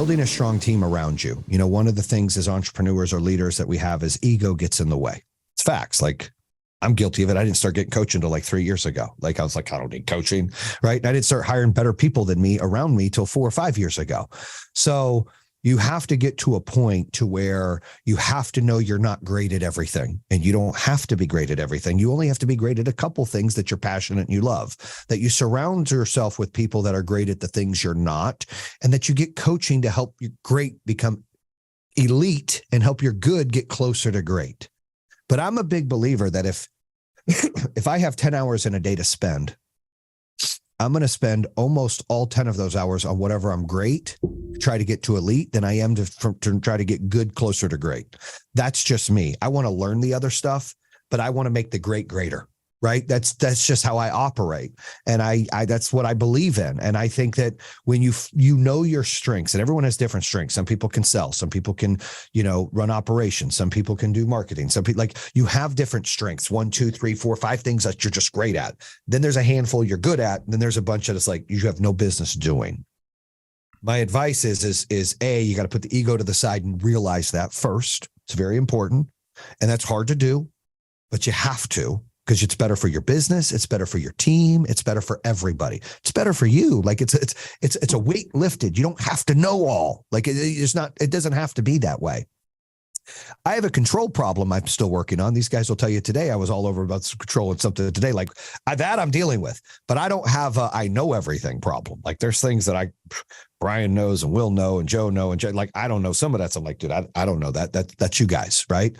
building a strong team around you. One of the things as entrepreneurs or leaders that we have is ego gets in the way. It's facts. Like, I'm guilty of it. I didn't start getting coaching until like 3 years ago. Like, I was like, I don't need coaching, right? And I didn't start hiring better people than me around me till 4 or 5 years ago. So you have to get to a point to where you have to know you're not great at everything, and you don't have to be great at everything. You only have to be great at a couple things that you're passionate and you love, that you surround yourself with people that are great at the things you're not, and that you get coaching to help your great become elite and help your good get closer to great. But I'm a big believer that if I have 10 hours in a day to spend, I'm going to spend almost all 10 of those hours on whatever I'm great, try to get to elite, than I am to try to get good closer to great. That's just me. I want to learn the other stuff, but I want to make the great greater, right? That's just how I operate. And I that's what I believe in. And I think that when you know your strengths, and everyone has different strengths. Some people can sell, some people can, run operations. Some people can do marketing. Some people, like, you have different strengths, 1, 2, 3, 4, 5 things that you're just great at. Then there's a handful you're good at. And then there's a bunch that it's like, you have no business doing. My advice is A, you got to put the ego to the side and realize that first. It's very important. And that's hard to do, but you have to. Because it's better for your business, it's better for your team, it's better for everybody. It's better for you. Like, it's a weight lifted. You don't have to know all. Like, it doesn't have to be that way. I have a control problem I'm still working on. These guys will tell you today I was all over about controlling something today. Like, that I'm dealing with, but I don't have a I know everything problem. Like, there's things that Brian knows and Will know and Joe know and Jay, like, I don't know some of that. So I'm like, dude, I don't know that. That's you guys, right?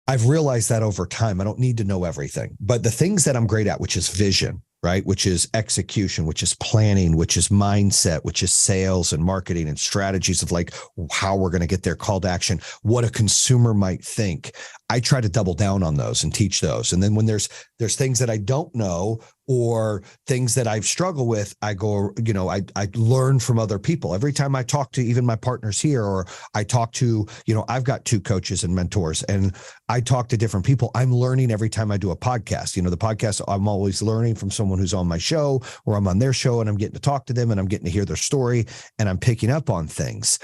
I've realized that over time. I don't need to know everything, but the things that I'm great at, which is vision, right? Which is execution, which is planning, which is mindset, which is sales and marketing and strategies of like how we're going to get there, call to action, what a consumer might think. I try to double down on those and teach those. And then when there's things that I don't know or things that I've struggled with, I go, I learn from other people. Every time I talk to even my partners here, or I talk to, I've got 2 coaches and mentors, and I talk to different people. I'm learning every time I do a podcast. The podcast, I'm always learning from someone who's on my show, or I'm on their show, and I'm getting to talk to them, and I'm getting to hear their story, and I'm picking up on things.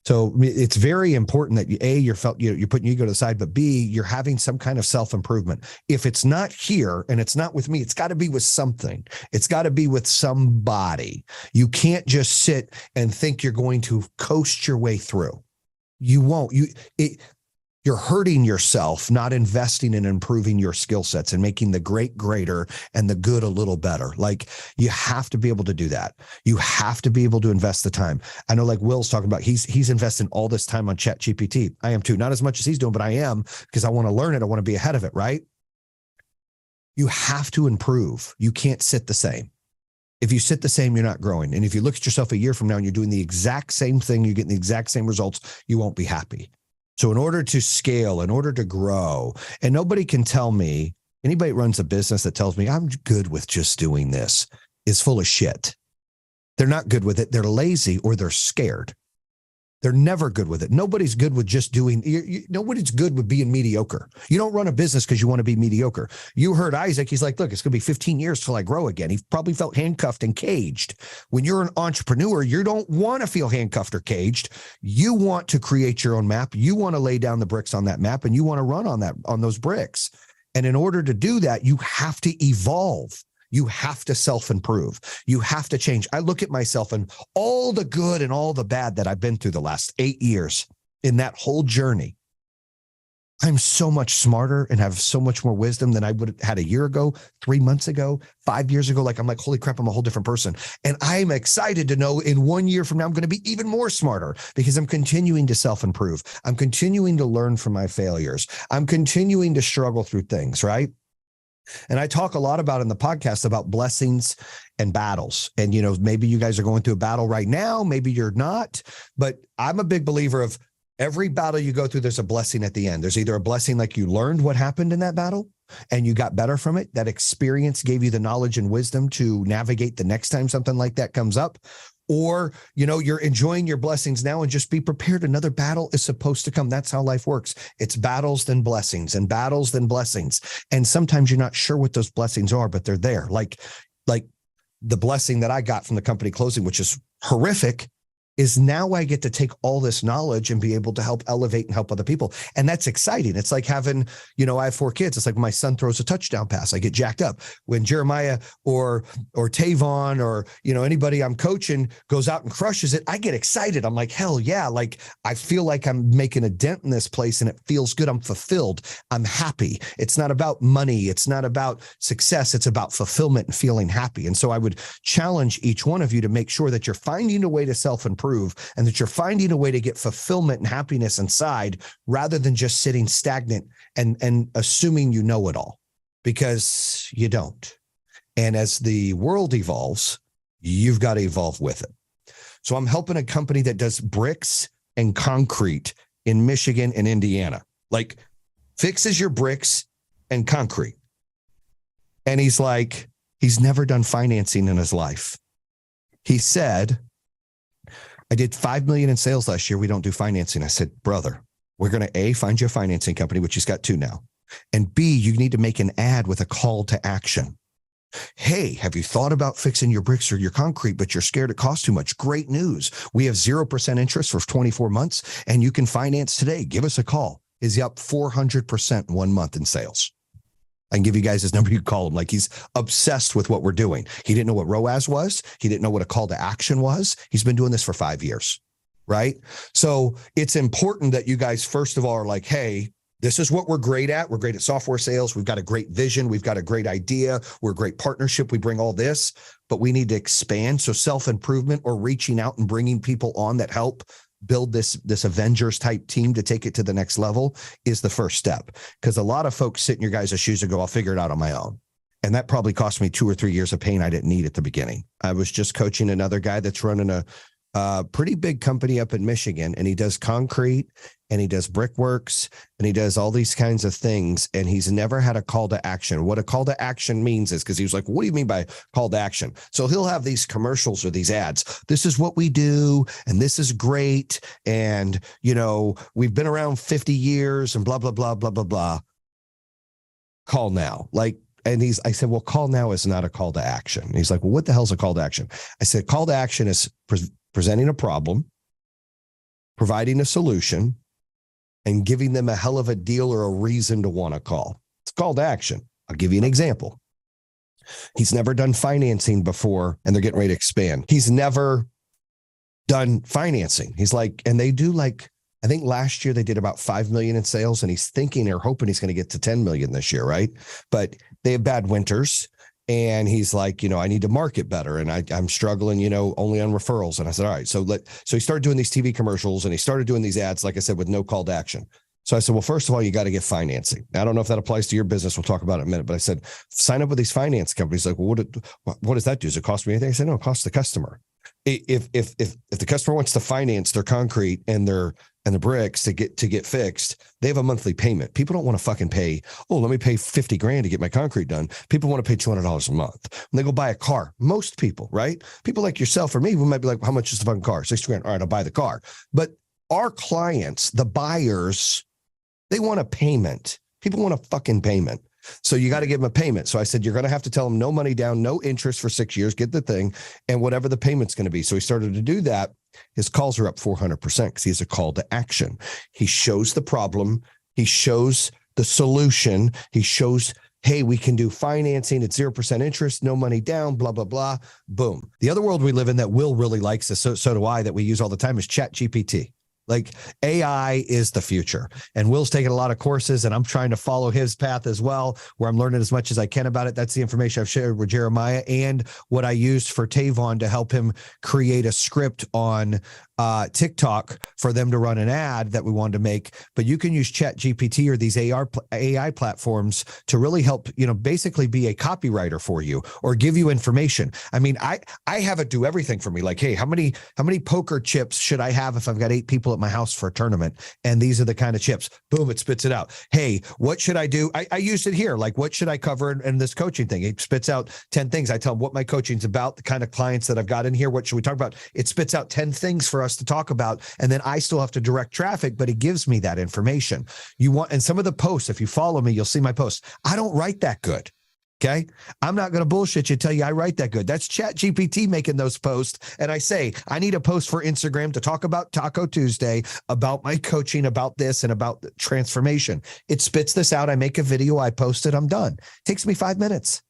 So it's very important that you're putting your ego to the side, but B, you're having some kind of self-improvement. If it's not here and it's not with me, it's got to be with something. It's got to be with somebody. You can't just sit and think you're going to coast your way through. You won't. You're hurting yourself, not investing in improving your skill sets and making the great greater and the good a little better. Like, you have to be able to do that. You have to be able to invest the time. I know, like Will's talking about, he's investing all this time on ChatGPT. I am too, not as much as he's doing, but I am, because I want to learn it. I want to be ahead of it, right? You have to improve. You can't sit the same. If you sit the same, you're not growing. And if you look at yourself a year from now and you're doing the exact same thing, you're getting the exact same results, you won't be happy. So in order to scale, in order to grow, and nobody can tell me, anybody that runs a business that tells me I'm good with just doing this is full of shit. They're not good with it. They're lazy, or they're scared. They're never good with it. Nobody's good with just doing, nobody's good with being mediocre. You don't run a business because you want to be mediocre. You heard Isaac. He's like, look, it's going to be 15 years till I grow again. He probably felt handcuffed and caged. When you're an entrepreneur, you don't want to feel handcuffed or caged. You want to create your own map. You want to lay down the bricks on that map, and you want to run on those bricks. And in order to do that, you have to evolve. You have to self-improve. You have to change. I look at myself and all the good and all the bad that I've been through the last 8 years in that whole journey. I'm so much smarter and have so much more wisdom than I would have had a year ago, 3 months ago, 5 years ago. Like, I'm like, holy crap, I'm a whole different person. And I'm excited to know in 1 year from now, I'm going to be even more smarter, because I'm continuing to self-improve. I'm continuing to learn from my failures. I'm continuing to struggle through things, right? And I talk a lot about in the podcast about blessings and battles. And, maybe you guys are going through a battle right now. Maybe you're not. But I'm a big believer of every battle you go through, there's a blessing at the end. There's either a blessing like you learned what happened in that battle and you got better from it. That experience gave you the knowledge and wisdom to navigate the next time something like that comes up. Or, you're enjoying your blessings now and just be prepared. Another battle is supposed to come. That's how life works. It's battles, then blessings, and battles, then blessings. And sometimes you're not sure what those blessings are, but they're there. Like the blessing that I got from the company closing, which is horrific, is now I get to take all this knowledge and be able to help elevate and help other people. And that's exciting. It's like having, I have 4 kids. It's like when my son throws a touchdown pass, I get jacked up. When Jeremiah or Tavon or, anybody I'm coaching goes out and crushes it, I get excited. I'm like, hell yeah. Like, I feel like I'm making a dent in this place and it feels good. I'm fulfilled. I'm happy. It's not about money. It's not about success. It's about fulfillment and feeling happy. And so I would challenge each one of you to make sure that you're finding a way to self-improve and that you're finding a way to get fulfillment and happiness inside rather than just sitting stagnant and assuming you know it all, because you don't. And as the world evolves, you've got to evolve with it. So I'm helping a company that does bricks and concrete in Michigan and Indiana, like fixes your bricks and concrete. And he's like, he's never done financing in his life. He said, I did 5 million in sales last year. We don't do financing. I said, brother, we're going to find you a financing company, which he's got 2 now. And B, you need to make an ad with a call to action. Hey, have you thought about fixing your bricks or your concrete, but you're scared it costs too much? Great news. We have 0% interest for 24 months and you can finance today. Give us a call. Is he up 400% in 1 month in sales? I can give you guys his number. You call him. Like, he's obsessed with what we're doing. He didn't know what ROAS was. He didn't know what a call to action was. He's been doing this for 5 years, right? So it's important that you guys, first of all, are like, hey, this is what we're great at. We're great at software sales. We've got a great vision. We've got a great idea. We're a great partnership. We bring all this, but we need to expand. So self-improvement or reaching out and bringing people on that help build this Avengers type team to take it to the next level is the first step. Because a lot of folks sit in your guys' shoes and go, I'll figure it out on my own. And that probably cost me 2 or 3 years of pain I didn't need at the beginning. I was just coaching another guy that's running a pretty big company up in Michigan, and he does concrete and he does brickworks and he does all these kinds of things. And he's never had a call to action. What a call to action means is, because he was like, what do you mean by call to action? So he'll have these commercials or these ads. This is what we do. And this is great. And, we've been around 50 years and blah, blah, blah, blah, blah, blah. Call now. I said, well, call now is not a call to action. And he's like, well, what the hell's a call to action? I said, call to action is presenting a problem, providing a solution, and giving them a hell of a deal or a reason to want to call. It's call to action. I'll give you an example. He's never done financing before, and they're getting ready to expand. He's never done financing. He's like, and they do I think last year they did about 5 million in sales, and he's thinking or hoping he's going to get to 10 million this year, right? But they have bad winters. And he's like, I need to market better. And I'm struggling, only on referrals. And I said, all right. So he started doing these TV commercials and he started doing these ads, like I said, with no call to action. So I said, well, first of all, you got to get financing. Now, I don't know if that applies to your business. We'll talk about it in a minute. But I said, sign up with these finance companies. Like, well, what does that do? Does it cost me anything? I said, no, it costs the customer. If the customer wants to finance their concrete and the bricks to get fixed, they have a monthly payment. People don't want to fucking pay, let me pay 50 grand to get my concrete done. People want to pay $200 a month. When they go buy a car, most people, right? People like yourself or me, we might be like, how much is the fucking car? 60 grand. All right, I'll buy the car. But our clients, the buyers, they want a payment. People want a fucking payment. So you got to give them a payment. So I said, you're going to have to tell them no money down, no interest for 6 years, get the thing, and whatever the payment's going to be. So he started to do that. His calls are up 400% because he has a call to action. He shows the problem. He shows the solution. He shows, hey, we can do financing at 0% interest, no money down, blah, blah, blah. Boom. The other world we live in that Will really likes this, so do I, that we use all the time, is ChatGPT. Like, AI is the future, and Will's taking a lot of courses, and I'm trying to follow his path as well, where I'm learning as much as I can about it. That's the information I've shared with Jeremiah and what I used for Tavon to help him create a script on TikTok for them to run an ad that we wanted to make. But you can use ChatGPT or these AI platforms to really help, basically be a copywriter for you or give you information. I mean, I have it do everything for me. Like, hey, how many poker chips should I have if I've got 8 people at my house for a tournament? And these are the kind of chips. Boom, it spits it out. Hey, what should I do? I used it here. Like, what should I cover in this coaching thing? It spits out 10 things. I tell them what my coaching's about, the kind of clients that I've got in here. What should we talk about? It spits out 10 things for us to talk about. And then I still have to direct traffic, but it gives me that information. And some of the posts, if you follow me, you'll see my posts. I don't write that good. Okay. I'm not going to bullshit you, tell you I write that good. That's ChatGPT making those posts. And I say, I need a post for Instagram to talk about Taco Tuesday, about my coaching, about this, and about the transformation. It spits this out. I make a video. I post it. I'm done. Takes me 5 minutes.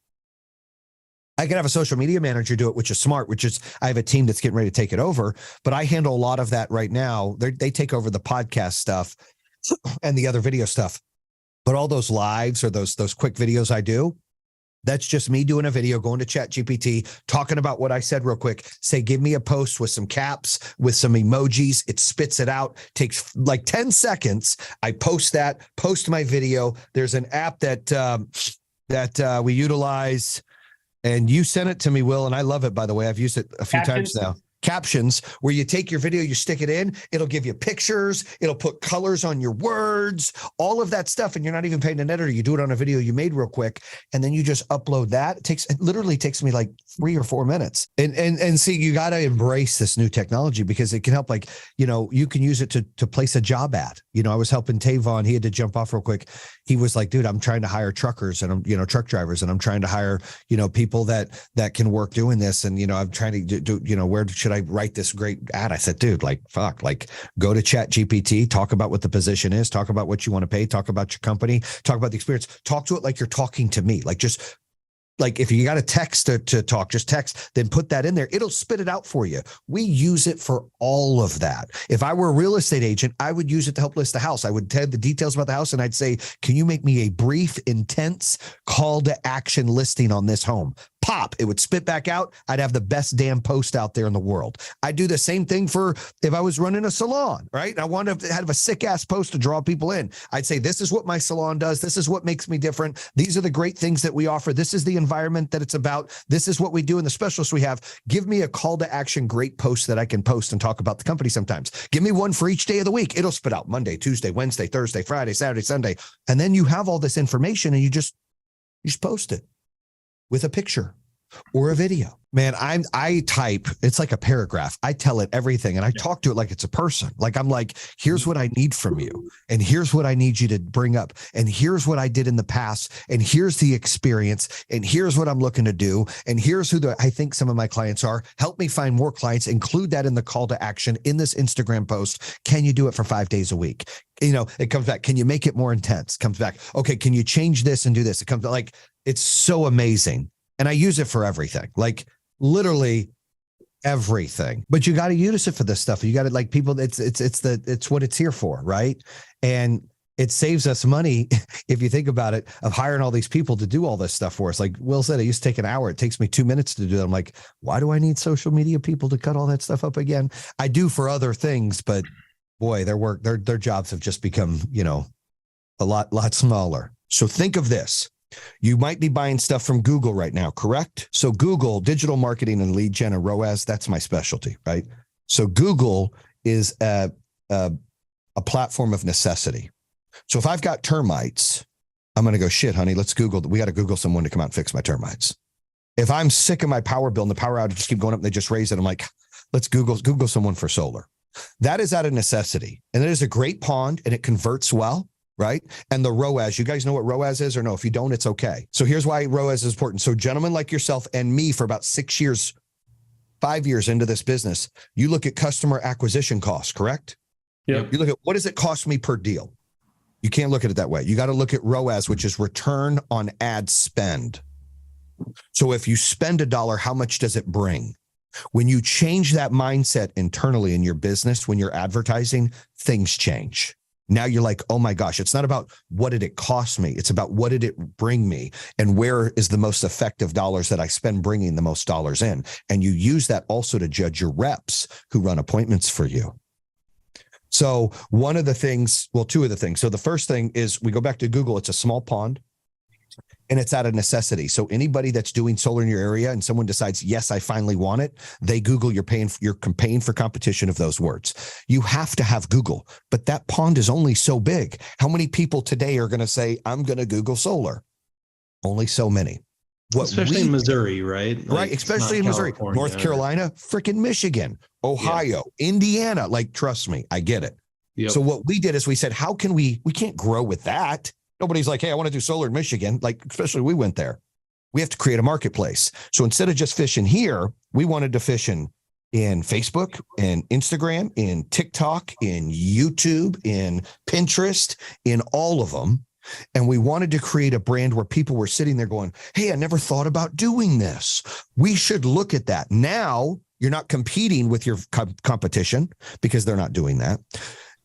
I can have a social media manager do it, which is smart, which is I have a team that's getting ready to take it over, but I handle a lot of that right now. They take over the podcast stuff and the other video stuff. But all those lives or those quick videos I do, that's just me doing a video, going to ChatGPT, talking about what I said real quick. Say, give me a post with some caps, with some emojis. It spits it out, takes like 10 seconds. I post that, post my video. There's an app that we utilize, and you sent it to me, Will, and I love it, by the way. I've used it a few times now. Captions, where you take your video, you stick it in, it'll give you pictures, it'll put colors on your words, all of that stuff. And you're not even paying an editor. You do it on a video you made real quick, and then you just upload that. It literally takes me like 3 or 4 minutes. And see, you got to embrace this new technology because it can help. Like, you can use it to place a job ad. I was helping Tavon. He had to jump off real quick. He was like, dude, I'm trying to hire truckers and I'm, truck drivers, and I'm trying to hire, people that can work doing this. And, I'm trying to do, where should I write this great ad? I said, dude, go to ChatGPT, talk about what the position is, talk about what you want to pay, talk about your company, talk about the experience, talk to it like you're talking to me. Like if you got a text to talk, just text, then put that in there. It'll spit it out for you. We use it for all of that. If I were a real estate agent, I would use it to help list the house. I would tell the details about the house and I'd say, can you make me a brief, intense call to action listing on this home? Pop, it would spit back out. I'd have the best damn post out there in the world. I do the same thing for if I was running a salon, right? I wanted to have a sick ass post to draw people in. I'd say, this is what my salon does. This is what makes me different. These are the great things that we offer. This is the environment that it's about. This is what we do and the specialists we have. Give me a call to action, great post that I can post and talk about the company sometimes. Give me one for each day of the week. It'll spit out Monday, Tuesday, Wednesday, Thursday, Friday, Saturday, Sunday. And then you have all this information and you just post it with a picture or a video. Man, I type, it's like a paragraph. I tell it everything and I talk to it like it's a person. Like I'm like, here's what I need from you. And here's what I need you to bring up. And here's what I did in the past. And here's the experience. And here's what I'm looking to do. And here's who I think some of my clients are. Help me find more clients. Include that in the call to action in this Instagram post. Can you do it for 5 days a week? It comes back. Can you make it more intense? Comes back. Okay. Can you change this and do this? It comes back. It's so amazing. And I use it for everything. Like literally everything, but you got to use it for this stuff. You got to people. It's what it's here for. Right. And it saves us money. If you think about it, of hiring all these people to do all this stuff for us. Like Will said, it used to take an hour. It takes me 2 minutes to do that. I'm like, why do I need social media people to cut all that stuff up again? I do for other things, but boy, their jobs have just become, a lot smaller. So think of this. You might be buying stuff from Google right now, correct? So Google, digital marketing and lead gen and ROAS, that's my specialty, right? So Google is a platform of necessity. So if I've got termites, I'm going to go, shit, honey, let's Google. We got to Google someone to come out and fix my termites. If I'm sick of my power bill and the power outages keep going up and they just raise it, I'm like, let's Google someone for solar. That is out of necessity. And it is a great pond and it converts well. Right. And the ROAS, you guys know what ROAS is or no? If you don't, it's okay. So here's why ROAS is important. So gentlemen like yourself and me for about 6 years, 5 years into this business, you look at customer acquisition costs, correct? Yep. You look at what does it cost me per deal? You can't look at it that way. You got to look at ROAS, which is return on ad spend. So if you spend $1, how much does it bring? When you change that mindset internally in your business, when you're advertising, things change. Now you're like, oh my gosh, it's not about what did it cost me? It's about what did it bring me and where is the most effective dollars that I spend bringing the most dollars in. And you use that also to judge your reps who run appointments for you. So two of the things. So the first thing is we go back to Google. It's a small pond. And it's out of necessity. So anybody that's doing solar in your area and someone decides, yes, I finally want it, they Google, you're paying for competition of those words. You have to have Google, but that pond is only so big. How many people today are going to say, I'm going to Google solar? Only so many. Especially in Missouri, right? Right. Especially in Missouri, North Carolina, freaking Michigan, Ohio, Indiana. Trust me, I get it. Yep. So what we did is we said, how can we can't grow with that. Nobody's like, hey, I want to do solar in Michigan. Especially we went there. We have to create a marketplace. So instead of just fishing here, we wanted to fish in Facebook, in Instagram, in TikTok, in YouTube, in Pinterest, in all of them. And we wanted to create a brand where people were sitting there going, hey, I never thought about doing this. We should look at that. Now you're not competing with your competition because they're not doing that.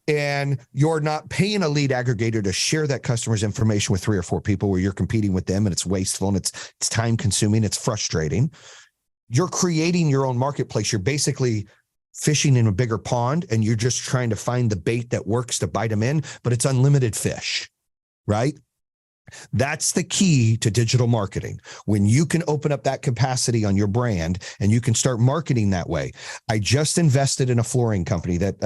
And you're not paying a lead aggregator to share that customer's information with 3 or 4 people where you're competing with them, and it's wasteful and it's time consuming. It's frustrating. You're creating your own marketplace. You're basically fishing in a bigger pond, and you're just trying to find the bait that works to bite them in, but it's unlimited fish, right? That's the key to digital marketing. When you can open up that capacity on your brand and you can start marketing that way. I just invested in a flooring company that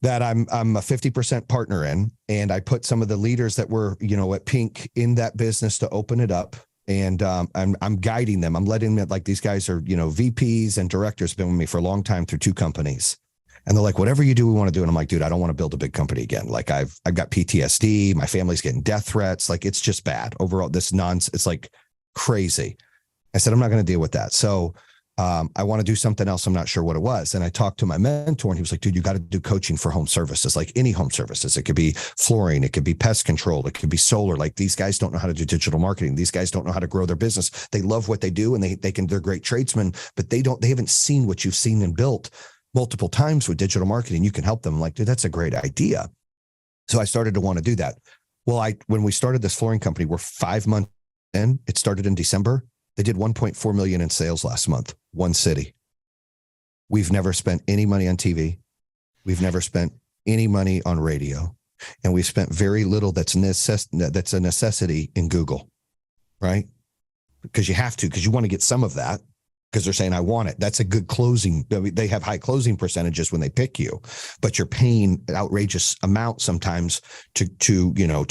I'm a 50% partner in. And I put some of the leaders that were, at Pink in that business to open it up. And I'm guiding them. I'm letting them, like, these guys are, VPs and directors, been with me for a long time through 2 companies. And they're like, whatever you do, we want to do. And I'm like, dude, I don't want to build a big company again. Like I've got PTSD. My family's getting death threats. Like, it's just bad overall. This nonsense, it's like crazy. I said, I'm not going to deal with that. So I want to do something else. I'm not sure what it was. And I talked to my mentor, and he was like, dude, you got to do coaching for home services, like any home services. It could be flooring. It could be pest control. It could be solar. Like, these guys don't know how to do digital marketing. These guys don't know how to grow their business. They love what they do, and they're great tradesmen, but they haven't seen what you've seen and built multiple times with digital marketing. You can help them. I'm like, dude, that's a great idea. So I started to want to do that. Well, when we started this flooring company, we're 5 months in. It started in December. They did 1.4 million in sales last month, one city. We've never spent any money on TV. We've never spent any money on radio. And we've spent very little that's a necessity in Google, right? Because you have to, because you want to get some of that, because they're saying, I want it. That's a good closing. They have high closing percentages when they pick you, but you're paying an outrageous amount sometimes to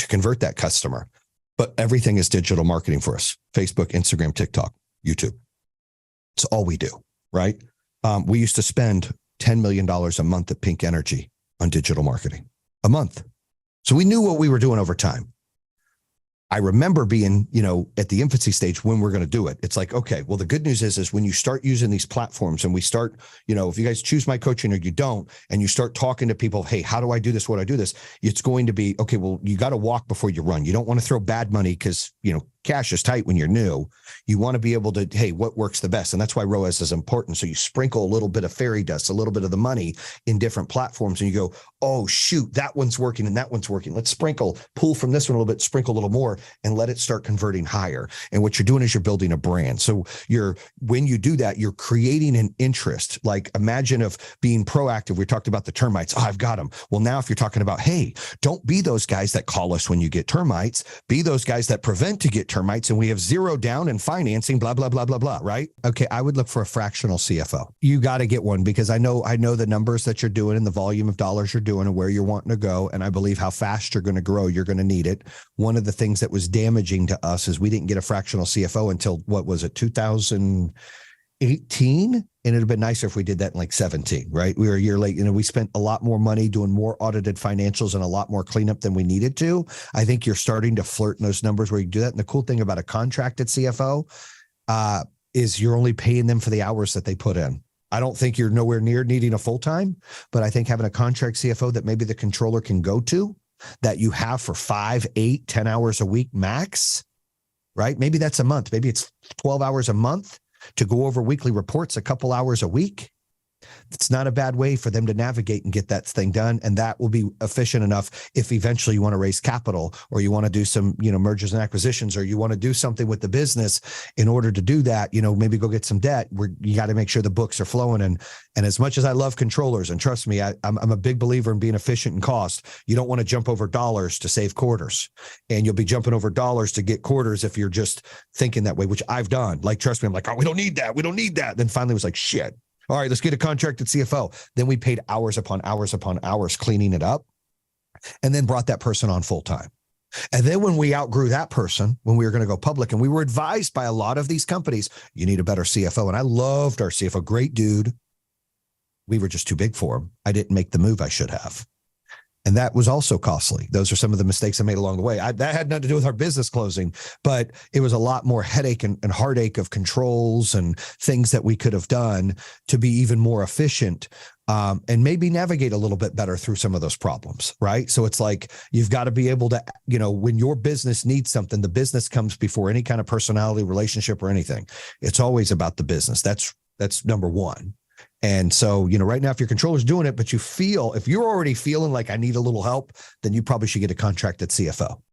convert that customer. But everything is digital marketing for us. Facebook, Instagram, TikTok, YouTube. It's all we do, right? We used to spend $10 million a month at Pink Energy on digital marketing a month. So we knew what we were doing over time. I remember being, at the infancy stage when we're going to do it. It's like, okay, well, the good news is when you start using these platforms and we start, if you guys choose my coaching or you don't, and you start talking to people, hey, how do I do this? What do I do this? It's going to be, okay, well, you got to walk before you run. You don't want to throw bad money because, cash is tight when you're new. You want to be able to, hey, what works the best? And that's why ROAS is important. So you sprinkle a little bit of fairy dust, a little bit of the money in different platforms, and you go, oh, shoot, that one's working and that one's working. Let's pull from this one a little bit, sprinkle a little more, and let it start converting higher. And what you're doing is you're building a brand. So when you do that, you're creating an interest. Like, imagine of being proactive. We talked about the termites. Oh, I've got them. Well, now if you're talking about, hey, don't be those guys that call us when you get termites, be those guys that prevent to get termites, and we have zero down in financing, blah, blah, blah, blah, blah, right? Okay, I would look for a fractional CFO. You got to get one, because I know the numbers that you're doing and the volume of dollars you're doing and where you're wanting to go. And I believe how fast you're going to grow. You're going to need it. One of the things that was damaging to us is we didn't get a fractional CFO until, what was it, 2018? And it'd have been nicer if we did that in like 17, right? We were a year late. We spent a lot more money doing more audited financials and a lot more cleanup than we needed to. I think you're starting to flirt in those numbers where you do that. And the cool thing about a contracted CFO is you're only paying them for the hours that they put in. I don't think you're nowhere near needing a full-time, but I think having a contract CFO that maybe the controller can go to, that you have for 5, 8, 10 hours a week max, right? Maybe that's a month. Maybe it's 12 hours a month to go over weekly reports a couple hours a week. It's not a bad way for them to navigate and get that thing done. And that will be efficient enough if eventually you want to raise capital, or you want to do some, mergers and acquisitions, or you want to do something with the business. In order to do that, maybe go get some debt where you got to make sure the books are flowing. And as much as I love controllers, and trust me, I'm a big believer in being efficient in cost. You don't want to jump over dollars to save quarters, and you'll be jumping over dollars to get quarters if you're just thinking that way, which I've done. Like, trust me, I'm like, oh, we don't need that. We don't need that. Then finally it was like, shit. All right, let's get a contracted CFO. Then we paid hours upon hours upon hours cleaning it up, and then brought that person on full time. And then when we outgrew that person, when we were going to go public, and we were advised by a lot of these companies, you need a better CFO. And I loved our CFO, great dude. We were just too big for him. I didn't make the move I should have. And that was also costly. Those are some of the mistakes I made along the way. That had nothing to do with our business closing, but it was a lot more headache and heartache of controls and things that we could have done to be even more efficient, and maybe navigate a little bit better through some of those problems, right? So it's like, you've got to be able to, when your business needs something, the business comes before any kind of personality, relationship, or anything. It's always about the business. That's number one. And so, right now, if your controller's doing it, but if you're already feeling like I need a little help, then you probably should get a contracted CFO.